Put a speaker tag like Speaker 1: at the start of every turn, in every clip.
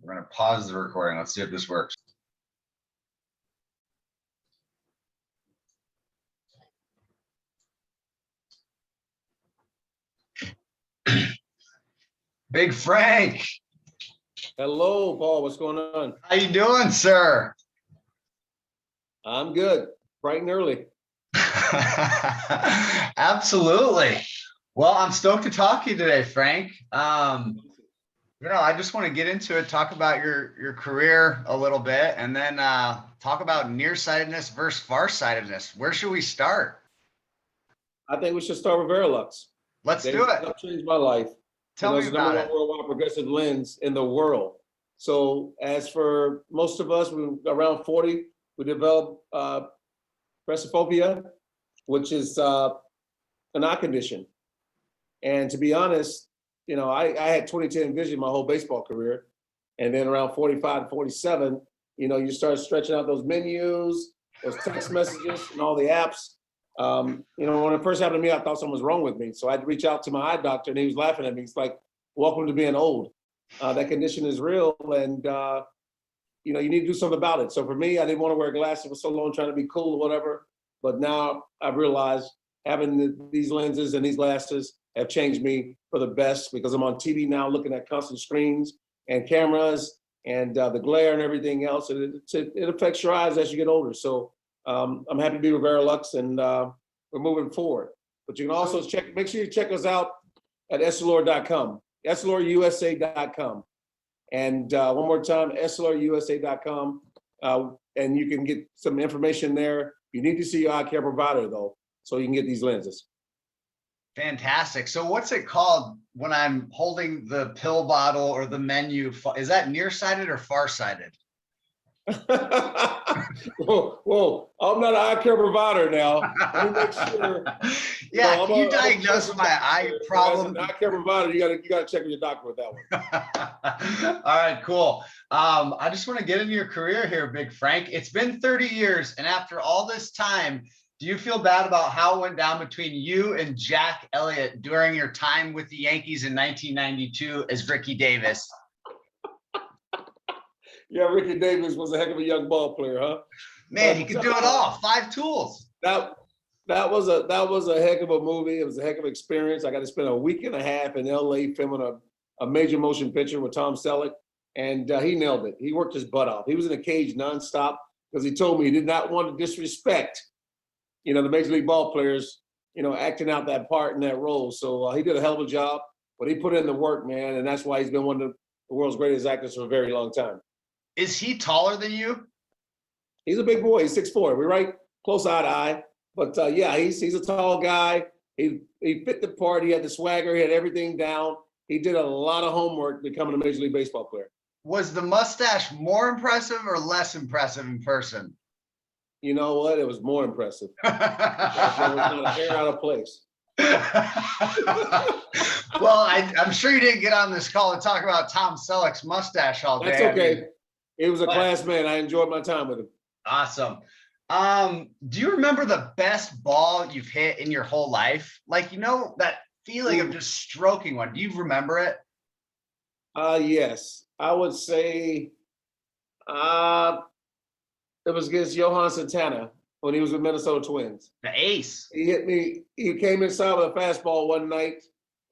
Speaker 1: We're going to pause the recording. Let's see if this works. Big Frank.
Speaker 2: Hello, Paul. What's going on?
Speaker 1: How you doing, sir?
Speaker 2: I'm good. Bright and early.
Speaker 1: Absolutely. Well, I'm stoked to talk to you today, Frank. I just want to get into it, talk about your career a little bit, and then talk about nearsightedness versus farsightedness. Where should we start?
Speaker 2: I think we should start with Varilux.
Speaker 1: Let's do it.
Speaker 2: That changed my life.
Speaker 1: Tell me
Speaker 2: it's the
Speaker 1: about
Speaker 2: number
Speaker 1: it.
Speaker 2: one worldwide progressive lens in the world. So as for most of us, we around 40, we developed presbyopia, which is an eye condition. And to be honest, I had 20/10 vision my whole baseball career. And then around 45 to 47, you start stretching out those menus, those text messages and all the apps. When it first happened to me, I thought something was wrong with me. So I had to reach out to my eye doctor and he was laughing at me. He's like, welcome to being old. That condition is real and, you need to do something about it. So for me, I didn't want to wear glasses for so long, trying to be cool or whatever. But now I've realized having these lenses and these glasses have changed me for the best because I'm on TV now looking at constant screens and cameras and the glare and everything else. And it affects your eyes as you get older. So I'm happy to be with Varilux and we're moving forward. But you can also make sure you check us out at essilor.com, essilor.usa.com. And one more time, essilor.usa.com. And you can get some information there. You need to see your eye care provider though, so you can get these lenses.
Speaker 1: Fantastic. So what's it called when I'm holding the pill bottle or the menu? Is that nearsighted or farsighted?
Speaker 2: Whoa, I'm not an eye care provider now. Let me make sure.
Speaker 1: Yeah, can you diagnose my eye problem?
Speaker 2: As an eye care provider, you gotta check with your doctor with that
Speaker 1: one. All right, cool. I just want to get into your career here, Big Frank. It's been 30 years, and after all this time, do you feel bad about how it went down between you and Jack Elliott during your time with the Yankees in 1992 as Ricky Davis?
Speaker 2: Yeah, Ricky Davis was a heck of a young ball player, huh?
Speaker 1: Man, he could do it all. 5 tools.
Speaker 2: That was a heck of a movie. It was a heck of an experience. I got to spend a week and a half in LA filming a major motion picture with Tom Selleck, and he nailed it. He worked his butt off. He was in a cage nonstop because he told me he did not want to disrespect, the major league ball players, acting out that part in that role. So he did a hell of a job, but he put in the work, man, and that's why he's been one of the world's greatest actors for a very long time.
Speaker 1: Is he taller than you?
Speaker 2: He's a big boy. He's 6'4". We're right close eye to eye. But yeah, he's a tall guy. He fit the part. He had the swagger. He had everything down. He did a lot of homework becoming a Major League Baseball player.
Speaker 1: Was the mustache more impressive or less impressive in person?
Speaker 2: You know what? It was more impressive. There was not a hair out of place.
Speaker 1: Well, I'm sure you didn't get on this call to talk about Tom Selleck's mustache all day.
Speaker 2: That's okay. He was a class man. I enjoyed my time with him.
Speaker 1: Awesome. Do you remember the best ball you've hit in your whole life? Like, that feeling of just stroking one. Do you remember it?
Speaker 2: Yes. I would say it was against Johan Santana when he was with Minnesota Twins.
Speaker 1: The ace.
Speaker 2: He hit me. He came inside with a fastball one night,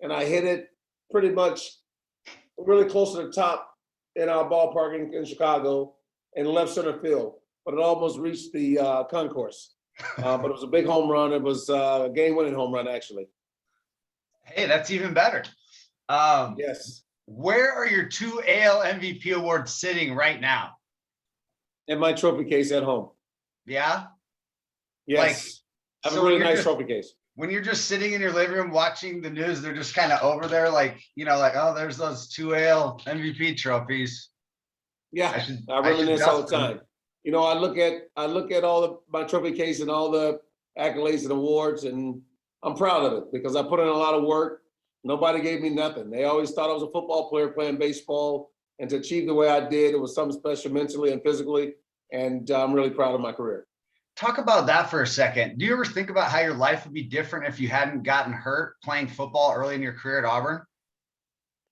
Speaker 2: and I hit it pretty much really close to the top in our ballpark in Chicago in left center field, but it almost reached the concourse. But it was a big home run. It was a game-winning home run, actually.
Speaker 1: Hey, that's even better.
Speaker 2: Yes.
Speaker 1: Where are your 2 AL MVP awards sitting right now?
Speaker 2: In my trophy case at home.
Speaker 1: Yeah?
Speaker 2: Yes. I have a really nice trophy case.
Speaker 1: When you're just sitting in your living room watching the news, they're just kind of over there like, oh, there's those 2 AL MVP trophies.
Speaker 2: Yeah, I reminisce all the time. I look at all my trophy case and all the accolades and awards, and I'm proud of it because I put in a lot of work. Nobody gave me nothing. They always thought I was a football player playing baseball, and to achieve the way I did, it was something special mentally and physically, and I'm really proud of my career.
Speaker 1: Talk about that for a second. Do you ever think about how your life would be different if you hadn't gotten hurt playing football early in your career at Auburn?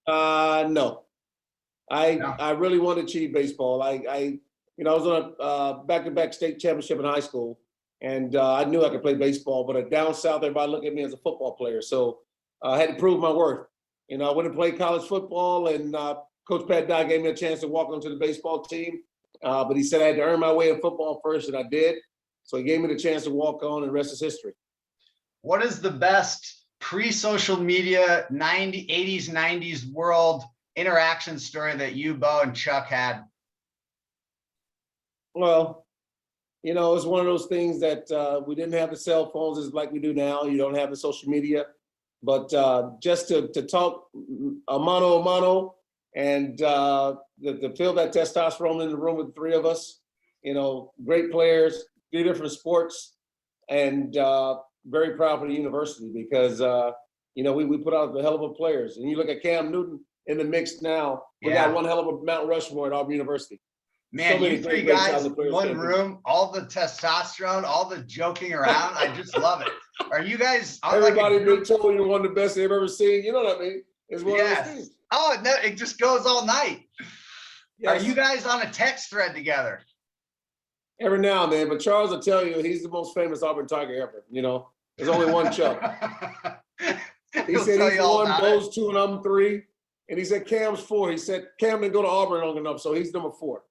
Speaker 2: No. I really wanted to achieve baseball. I was on a back-to-back state championship in high school, and I knew I could play baseball. But down south, everybody looked at me as a football player, so I had to prove my worth. I went and played college football, and Coach Pat Dye gave me a chance to walk onto the baseball team. But he said I had to earn my way in football first, and I did. So he gave me the chance to walk on, and the rest is history.
Speaker 1: What is the best pre-social media 80s, 90s world interaction story that you, Bo, and Chuck had?
Speaker 2: Well, it's one of those things that we didn't have the cell phones as like we do now. You don't have the social media. But just to talk a mano a mano and to feel that testosterone in the room with the three of us, great players, 3 different sports, and very proud for the university because, we put out the hell of a players. And you look at Cam Newton in the mix now, we got one hell of a Mount Rushmore at Auburn University.
Speaker 1: Man, you 3 guys, one room, all the testosterone, all the joking around. I just love it. Are you guys?
Speaker 2: Everybody been told you're one of the best they've ever seen. You know what I mean? It's one of those things.
Speaker 1: Oh, no, it just goes all night.
Speaker 2: Yes.
Speaker 1: Are you guys on a text thread together?
Speaker 2: Every now and then, but Charles will tell you he's the most famous Auburn Tiger ever. There's only one Chuck. He said he's 1, Bo's 2, and I'm 3. And he said Cam's 4. He said Cam didn't go to Auburn long enough, so he's number 4.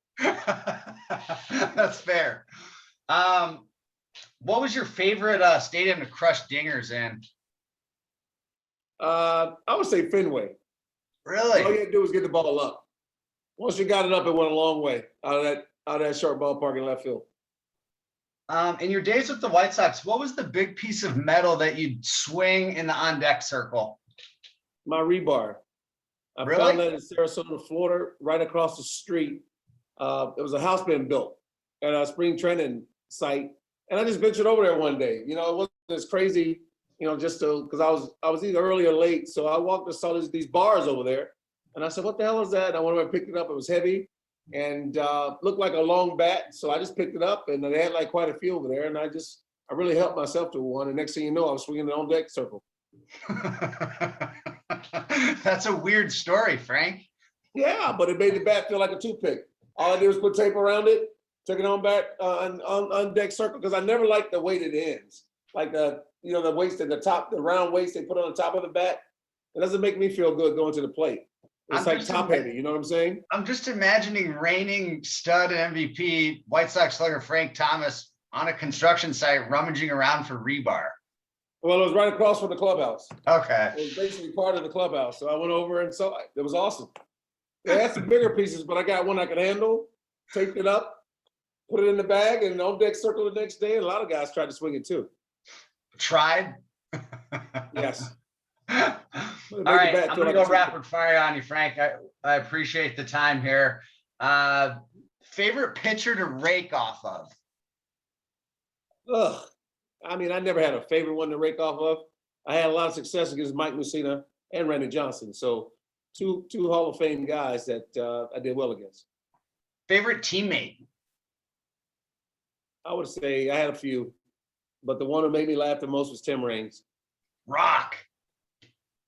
Speaker 1: That's fair. What was your favorite stadium to crush dingers in?
Speaker 2: I would say Fenway.
Speaker 1: Really?
Speaker 2: All you had to do was get the ball up. Once you got it up, it went a long way out of that short ballpark in left field.
Speaker 1: In your days with the White Sox, what was the big piece of metal that you'd swing in the on-deck circle?
Speaker 2: My rebar. I found that in Sarasota, Florida, right across the street. It was a house being built at a spring training site. And I just ventured over there one day. It wasn't as crazy, just because I was either early or late. So I walked and saw these bars over there. And I said, what the hell is that? And I went over and picked it up. It was heavy and looked like a long bat. So I just picked it up, and they had like quite a few over there. And I really helped myself to one. And next thing you know, I was swinging the on deck circle.
Speaker 1: That's a weird story, Frank.
Speaker 2: Yeah, but it made the bat feel like a toothpick. All I did was put tape around it, took it on back on deck circle, because I never liked the way it ends. Like the waist at the top, the round waist they put on the top of the bat. It doesn't make me feel good going to the plate. It's like top heavy, you know what I'm saying? I'm
Speaker 1: just imagining reigning stud and MVP White Sox slugger Frank Thomas on a construction site rummaging around for rebar.
Speaker 2: Well, it was right across from the clubhouse.
Speaker 1: Okay.
Speaker 2: It was basically part of the clubhouse. So I went over and saw it. It was awesome. They had some bigger pieces, but I got one I could handle, taped it up, put it in the bag, and on deck circle the next day. And a lot of guys tried to swing it too.
Speaker 1: Tried?
Speaker 2: Yes.
Speaker 1: All right, I'm going to go rapid fire on you, Frank. I appreciate the time here. Favorite pitcher to rake off of?
Speaker 2: Ugh. I mean, I never had a favorite one to rake off of. I had a lot of success against Mike Mussina and Randy Johnson. So two Hall of Fame guys that I did well against.
Speaker 1: Favorite teammate?
Speaker 2: I would say I had a few, but the one who made me laugh the most was Tim Raines.
Speaker 1: Rock.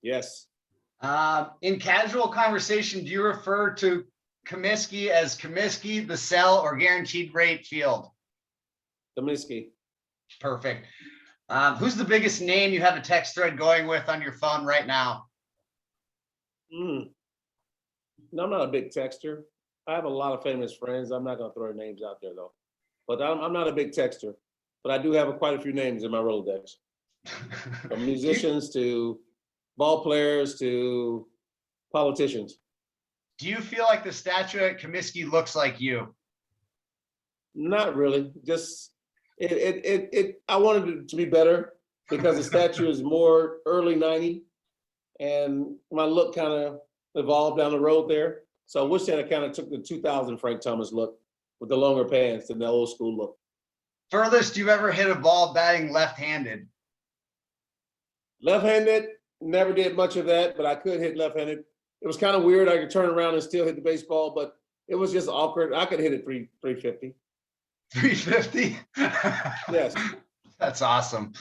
Speaker 2: Yes.
Speaker 1: In casual conversation, do you refer to Comisky as Comisky, the sell, or guaranteed rate field?
Speaker 2: Kaminsky.
Speaker 1: Perfect. Who's the biggest name you have a text thread going with on your phone right now?
Speaker 2: No, I'm not a big texter. I have a lot of famous friends. I'm not going to throw their names out there, though. But I'm not a big texter. But I do have quite a few names in my Rolodex. From musicians to ball players to politicians.
Speaker 1: Do you feel like the statue at Comisky looks like you?
Speaker 2: Not really. Just I wanted it to be better because the statue is more early 90s, and my look kind of evolved down the road there. So I wish that I kind of took the 2000 Frank Thomas look with the longer pants and the old school look.
Speaker 1: Furthest you've ever hit a ball batting left-handed?
Speaker 2: Left-handed, never did much of that, but I could hit left-handed. It was kind of weird. I could turn around and still hit the baseball, but it was just awkward. I could hit it 350.
Speaker 1: 350?
Speaker 2: Yes.
Speaker 1: That's awesome.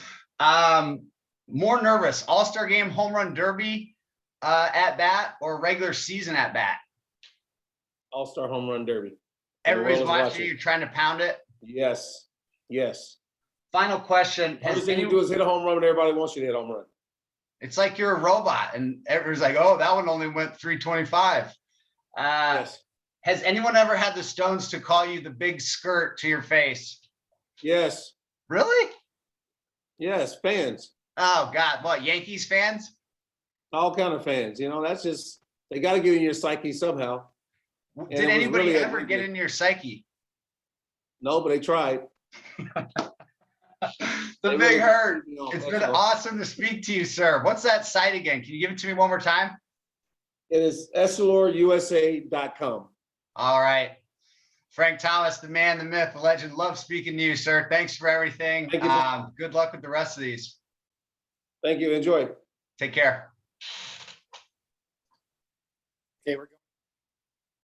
Speaker 1: More nervous, All-Star game, home run derby at bat, or regular season at bat?
Speaker 2: All-Star Home Run Derby.
Speaker 1: Everybody's
Speaker 2: world is
Speaker 1: watching
Speaker 2: watching.
Speaker 1: you, trying to pound it.
Speaker 2: Yes, yes.
Speaker 1: Final question.
Speaker 2: First thing you do is hit a home run when everybody wants you to hit a home run.
Speaker 1: It's like you're a robot and everyone's like, oh, that one only went 325.
Speaker 2: Yes,
Speaker 1: Has anyone ever had the stones to call you the big skirt to your face?
Speaker 2: yes,
Speaker 1: Really?
Speaker 2: yes, fans.
Speaker 1: Oh God, what, Yankees fans?
Speaker 2: All kind of fans, you know, that's just, they got to get in your psyche somehow.
Speaker 1: Did
Speaker 2: it was
Speaker 1: anybody
Speaker 2: really a
Speaker 1: ever get
Speaker 2: nickname.
Speaker 1: in your psyche?
Speaker 2: No, but they tried.
Speaker 1: The
Speaker 2: They
Speaker 1: big
Speaker 2: really-
Speaker 1: hurt.
Speaker 2: you know,
Speaker 1: It's
Speaker 2: that's
Speaker 1: been
Speaker 2: all.
Speaker 1: awesome to speak to you, sir. What's that site again? Can you give it to me one more time?
Speaker 2: It is EssilorUSA.com.
Speaker 1: All right. Frank Thomas, the man, the myth, the legend. Love speaking to you, sir. Thanks for everything.
Speaker 2: Thank you.
Speaker 1: Good luck with the rest of these.
Speaker 2: Thank you. Enjoy.
Speaker 1: Take care.
Speaker 3: Okay, we're going.